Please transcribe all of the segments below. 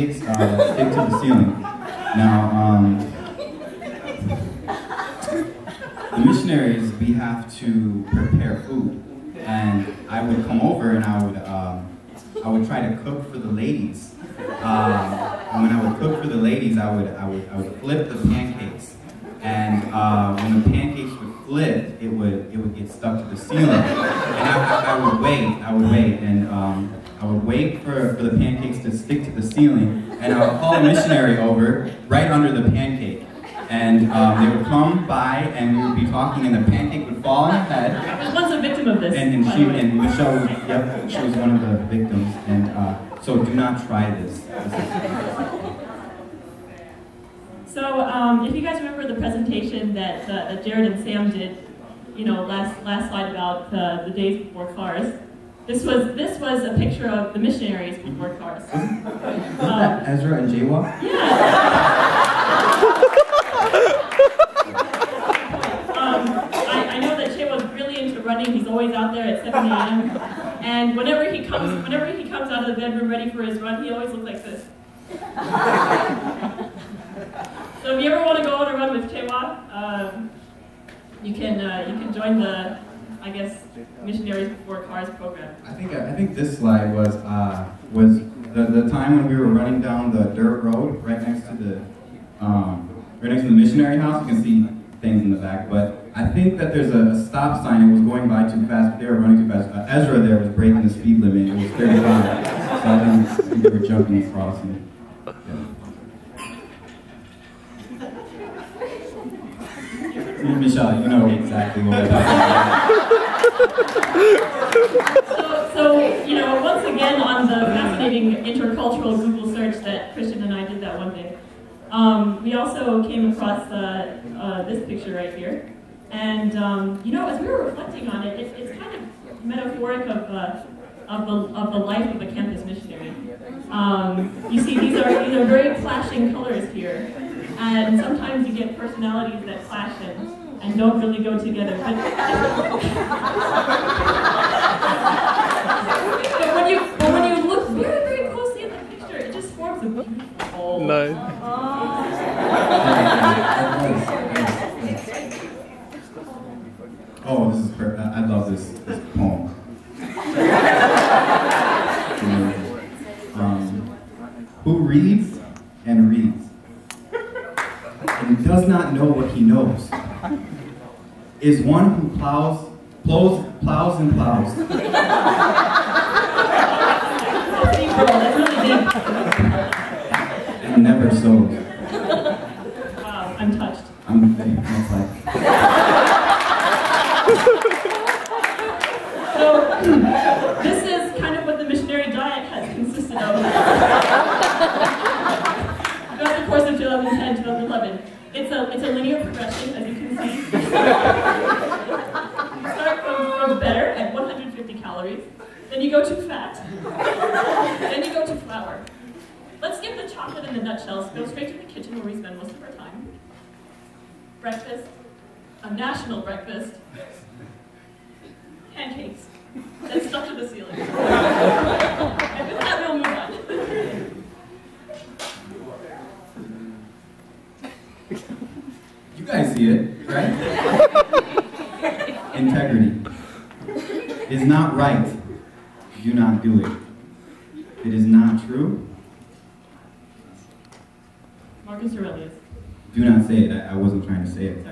Stick to the ceiling. Now, the missionaries, we have to prepare food, and I would come over and I would try to cook for the ladies. And when I would cook for the ladies, I would flip the pancakes, and when the pancakes would flip, it would get stuck to the ceiling, and I would wait, and I would wait for the pancakes to stick to the ceiling, and I would call a missionary over right under the pancake. And they would come by, and we would be talking, and the pancake would fall on her head. There's one's a victim of this. And Michele, yep, she was one of the victims. And so do not try this. So if you guys remember the presentation that Jared and Sam did, you know, last slide about the days before cars. This was a picture of the missionaries before cars. Wasn't that Ezra and Jawa? Yeah. I know that Che was really into running. He's always out there at 7 a.m. And whenever he comes out of the bedroom ready for his run, he always looks like this. So if you ever want to go on a run with Chewa, you can join the, I guess, Missionaries Before Cars program. I think this slide was the time when we were running down the dirt road right next to the missionary house. You can see things in the back, but I think that there's a stop sign. It was going by too fast. They were running too fast. Ezra there was breaking the speed limit. It was 35, so I think they were jumping across. And, yeah. Michele, you know exactly what we're talking about. So you know, once again on the fascinating intercultural Google search that Christian and I did that one day. We also came across this picture right here, and you know, as we were reflecting on it, it's kind of metaphoric of the life of a campus missionary. You see, these are very clashing colors here, and sometimes you get personalities that clash and don't really go together. But when you look very, very closely at the picture, it just forms a beautiful. Nice. Oh, this is perfect. I love this poem. Who reads and reads and does not know what he knows is one who plows and plows. And never sows. Wow, I'm touched. I'm that's like. So, this is kind of what the missionary diet has consisted of throughout the course of 2010, 2011. It's a linear progression, as you can see. You start from better at 150 calories, then you go to fat, then you go to flour. Let's skip the chocolate and the nutshells, go straight to the kitchen where we spend most of our time. Breakfast, a national breakfast, pancakes, then stuck to the ceiling. And with that, we'll move on. You guys see it, right? Integrity is not right. Do not do it. It is not true. Marcus Aurelius. Do not say it. I wasn't trying to say it.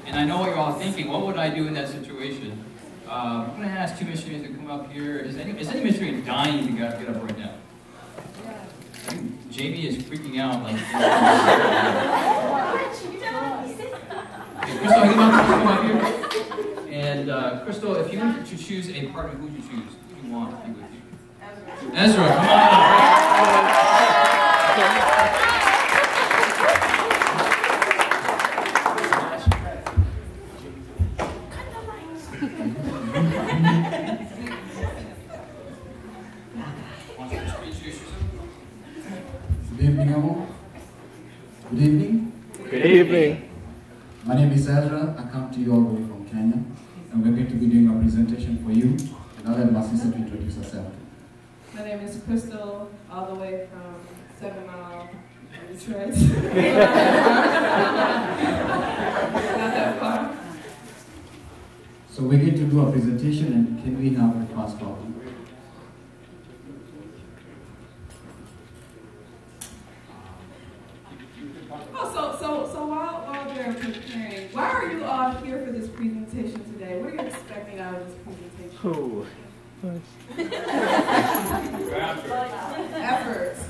And I know what you're all thinking, what would I do in that situation? I'm going to ask two missionaries to come up here. Is any missionary dying to get up right now? I think JB is freaking out. Like, okay, Crystal, come up here. And Crystal, if you were to choose a partner, who would you choose? Who do you want to be with you? Ezra, come on. Name evening, everyone. Good evening. Good evening. My name is Ezra. I come to you all the way from Kenya, and we're going to be doing a presentation for you. And I'll let my sister to introduce herself. My name is Crystal, all the way from 7 Mile, Detroit. Not that far. So we're going to do a presentation, and can we have the first copy? Oh, so while they're preparing, why are you all here for this presentation today? What are you expecting out of this presentation? Oh, Efforts.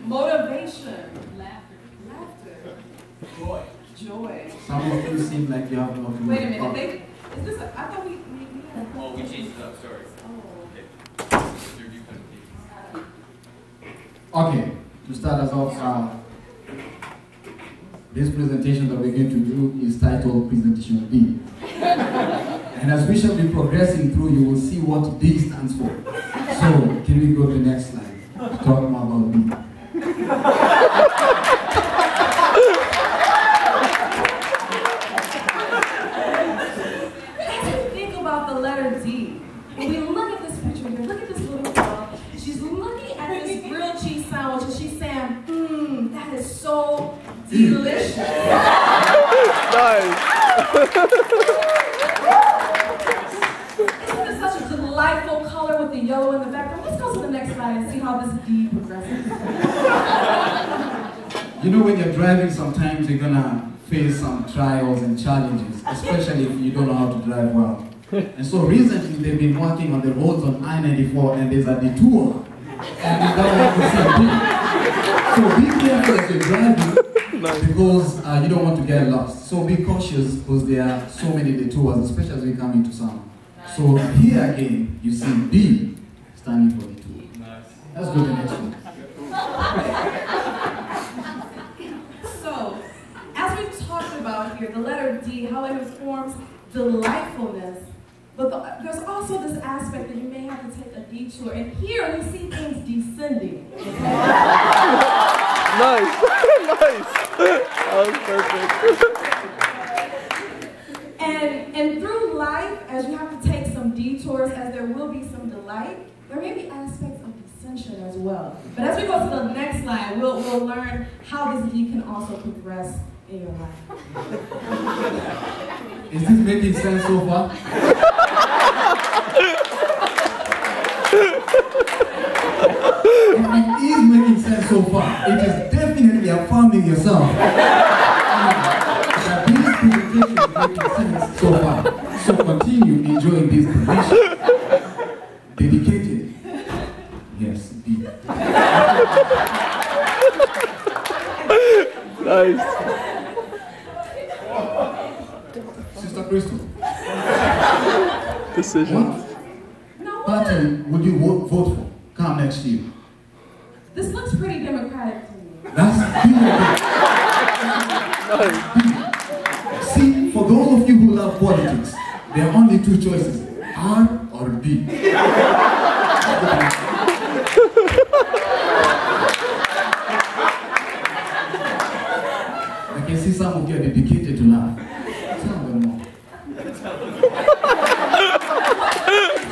Motivation. Laughter. Joy. Some of you seem like you have nothing. Wait a minute. Is this I thought we had. Oh, we changed it up, sorry. Oh. Okay, to start us off, this presentation that we're going to do is titled Presentation B. And as we shall be progressing through, you will see what B stands for. So, can we go to the next slide to talk more about B? As we think about the letter D, when we look at this picture here, look at this little girl. She's looking at this grilled cheese sandwich and she's saying, that is so delicious. nice. Isn't this such a delightful color with the yellow in the background? Let's go to the next slide and see how this D progresses. You know, when you're driving, sometimes you're gonna face some trials and challenges, especially if you don't know how to drive well. And so recently they've been working on the roads on I-94, and there's a detour. And you don't want to see a So be careful as you're driving, because you don't want to get lost. So be cautious, because there are so many detours, especially as we come into summer. So here again, you see B standing for detour. Let's go to the next one. So, as we've talked about here, the letter D, how it informs delightfulness, but there's also this aspect that you may have to take a detour. And here we see things descending. Nice. Nice. That was perfect. And through life, as you have to take some detours, as there will be some delight, there may be aspects of dissension as well. But as we go to the next slide, we'll learn how this D can also progress in your life. Is this making sense so far? If it is making sense so far, it is definitely affirming yourself. That this presentation is making sense so far. So continue enjoying this presentation. Dedicated. Yes, B. Nice. Sister Crystal. Decision. What party would you vote for come next year? This looks pretty democratic to me. That's B. See, for those of you who love politics, there are only two choices, R or B. I can see some of you are dedicated to laugh. Tell them more.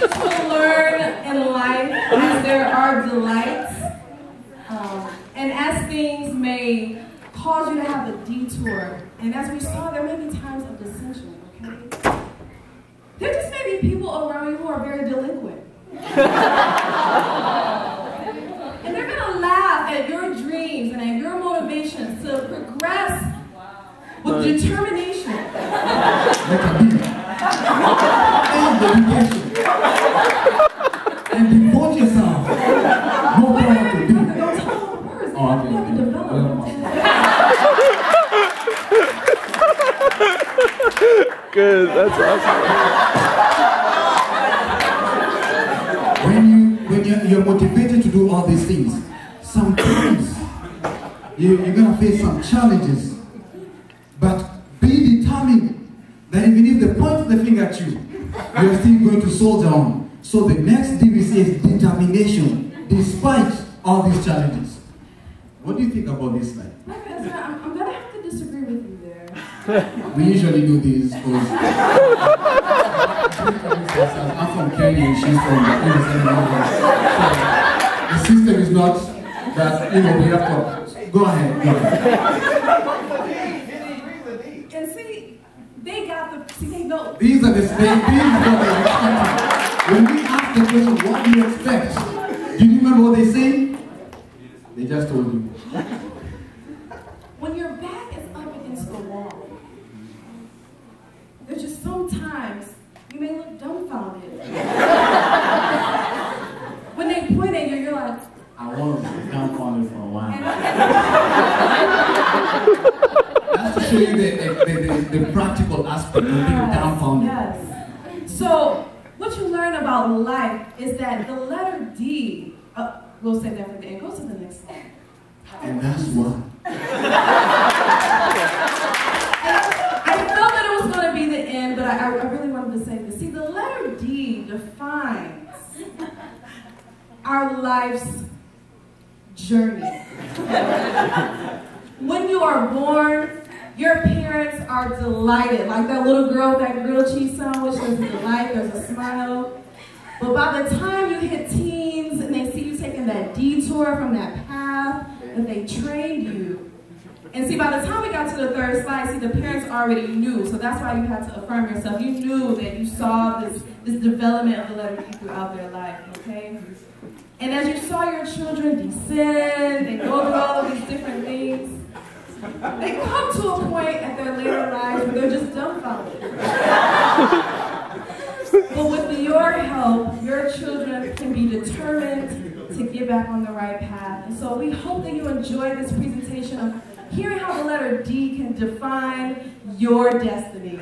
To learn in life as there are delights, and as things may cause you to have a detour, and as we saw, there may be times of dissension, okay? There just may be people around you who are very delinquent. And they're gonna laugh at your dreams and at your motivations to progress with determination. And dedication. And devote yourself. No power to be. Don't tell all the words. Oh, okay. You have to develop. Good, that's awesome. When you're motivated to do all these things, sometimes you're gonna face some challenges. But be determined that even if they point the finger at you, you're still going to soldier on. So the next DVC is determination, despite all these challenges. What do you think about this slide? I'm going to have to disagree with you there. We usually do these because I'm from Kenya and she's from the so the system is not that, we have to. Go ahead. And see, they know. These are the same things that they expect. When we ask the question, what do you expect? Do you remember what they say? They just told you. When your back is up against the wall, there's just sometimes you may look dumbfounded. When they point at you, you're like, I was dumbfounded for a while. That's to show you the practical aspect of being dumbfounded. Yes. So, what you learn about life is that the letter D, we'll say that for the end. Go to the next slide. And that's why. I felt that it was going to be the end, but I really wanted to say this. See, the letter D defines our life's journey. When you are born, your parents are delighted. Like that little girl, that grilled cheese sandwich, there's a delight, there's a smile. But by the time you hit teens and they see you taking that detour from that path that they trained you, and see, by the time we got to the third slide, see, the parents already knew, so that's why you had to affirm yourself. You knew that you saw this development of the letter D throughout their life, okay? And as you saw your children descend, they go through all of these different things, they come to a point at their later lives where they're just dumbfounded. But with your help, your children can be determined to get back on the right path. And so we hope that you enjoyed this presentation of hearing how the letter D can define your destiny.